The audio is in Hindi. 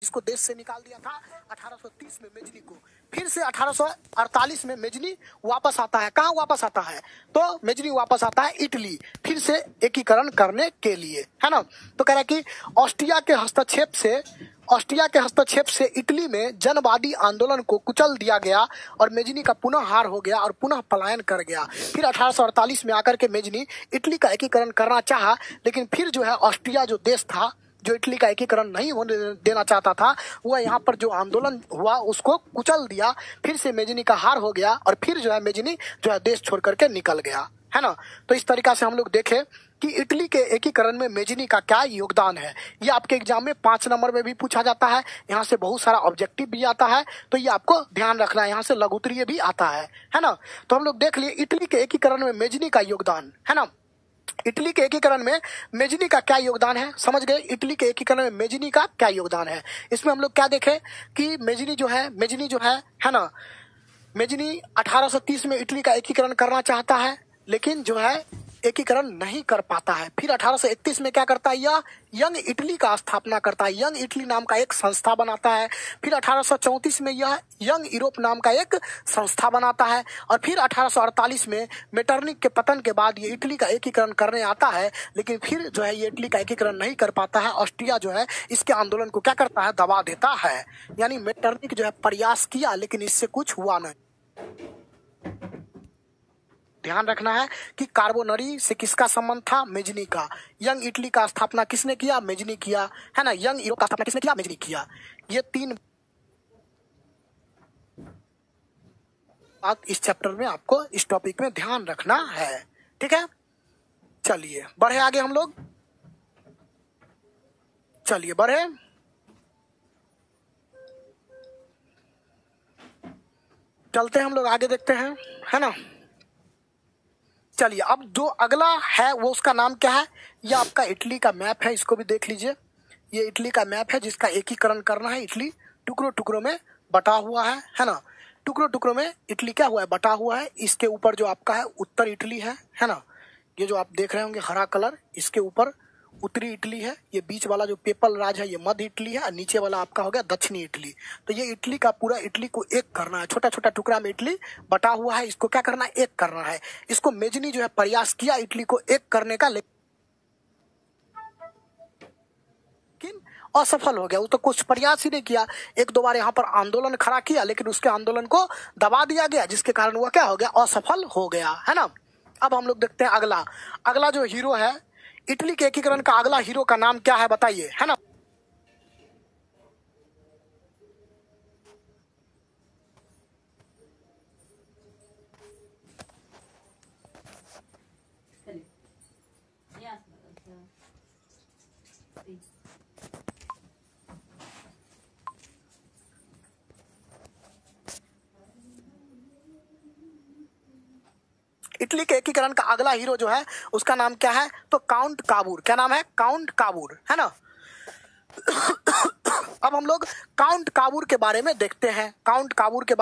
इसको देश से निकाल दिया था 1830 में मेजनी को। फिर से 1848 में मेजनी वापस आता है। कहाँ वापस आता है? तो मेजनी वापस आता है इटली, फिर से एकीकरण करने के लिए, है ना। तो कह रहा है कि ऑस्ट्रिया के हस्तक्षेप से इटली में जनवादी आंदोलन को कुचल दिया गया और मेजनी का पुनः हार हो गया और पुनः पलायन कर गया। फिर 1848 में आकर के मेजनी इटली का एकीकरण करना चाहा, लेकिन फिर जो है ऑस्ट्रिया जो देश था, जो इटली का एकीकरण नहीं होने देना चाहता था, वह यहाँ पर जो आंदोलन हुआ उसको कुचल दिया। फिर से मेजनी का हार हो गया और फिर जो है मेजनी जो है देश छोड़ करके निकल गया, है ना। तो इस तरीका से हम लोग देखें कि इटली के एकीकरण में मेजनी का क्या योगदान है। ये आपके एग्जाम में 5 नंबर में भी पूछा जाता है, यहाँ से बहुत सारा ऑब्जेक्टिव भी आता है, तो ये आपको ध्यान रखना है। यहाँ से लघु उत्तरीय भी आता है ना। तो हम लोग देख लिए इटली के एकीकरण में मेजनी का योगदान, है ना। इटली के एकीकरण में मेजनी का क्या योगदान है, समझ गए। इटली के एकीकरण में मेजनी का क्या योगदान है। इसमें हम लोग क्या देखें कि मेजनी जो है ना, मेजनी 1830 में इटली का एकीकरण करना चाहता है, लेकिन जो है एकीकरण नहीं कर पाता है। फिर 1831 में क्या करता है, यह यंग इटली का स्थापना करता है, यंग इटली नाम का एक संस्था बनाता है। फिर 1834 में यह यंग यूरोप नाम का एक संस्था बनाता है और फिर 1848 में मेटरनिक के पतन के बाद ये इटली का एकीकरण करने आता है, लेकिन फिर जो है ये इटली का एकीकरण नहीं कर पाता है। ऑस्ट्रिया जो है इसके आंदोलन को क्या करता है, दबा देता है। यानी मेटरनिक जो है प्रयास किया, लेकिन इससे कुछ हुआ नहीं। ध्यान रखना है कि कार्बोनरी से किसका संबंध था, मेजनी का। यंग इटली का स्थापना किसने किया, मेजनी किया, है ना। यंग यूरोप का स्थापना किसने किया, मेजनी किया। ये 3 बात इस चैप्टर में आपको इस टॉपिक में ध्यान रखना है, ठीक है। चलिए बढ़े आगे हम लोग, चलिए बढ़े। चलते हैं हम लोग आगे, देखते हैं, है ना। चलिए अब जो अगला है वो उसका नाम क्या है, ये आपका इटली का मैप है, इसको भी देख लीजिए। ये इटली का मैप है जिसका एकीकरण करना है। इटली टुकड़ों टुकड़ों में बटा हुआ है ना। टुकड़ों टुकड़ों में इटली क्या हुआ है, बटा हुआ है। इसके ऊपर जो आपका है उत्तर इटली है ना। ये जो आप देख रहे होंगे हरा कलर, इसके ऊपर उत्तरी इटली है। ये बीच वाला जो पेपल राज है ये मध्य इटली है और नीचे वाला आपका हो गया दक्षिणी इटली। तो ये इटली का पूरा इटली को एक करना है, छोटा छोटा टुकड़ा में इटली बटा हुआ है, इसको क्या करना है, एक करना है। इसको मेजनी जो है प्रयास किया इटली को एक करने का, लेकिन असफल हो गया। वो तो कुछ प्रयास ही नहीं किया, 1-2 बार यहाँ पर आंदोलन खड़ा किया, लेकिन उसके आंदोलन को दबा दिया गया, जिसके कारण वह क्या हो गया, असफल हो गया, है ना। अब हम लोग देखते हैं अगला जो हीरो है इटली के एकीकरण का, अगला हीरो का नाम क्या है बताइए, है ना। इटली के एकीकरण का अगला हीरो जो है उसका नाम क्या है, तो काउंट काबूर। क्या नाम है, काउंट काबूर, है ना। अब हम लोग काउंट काबूर के बारे में देखते हैं। काउंट काबूर के बारे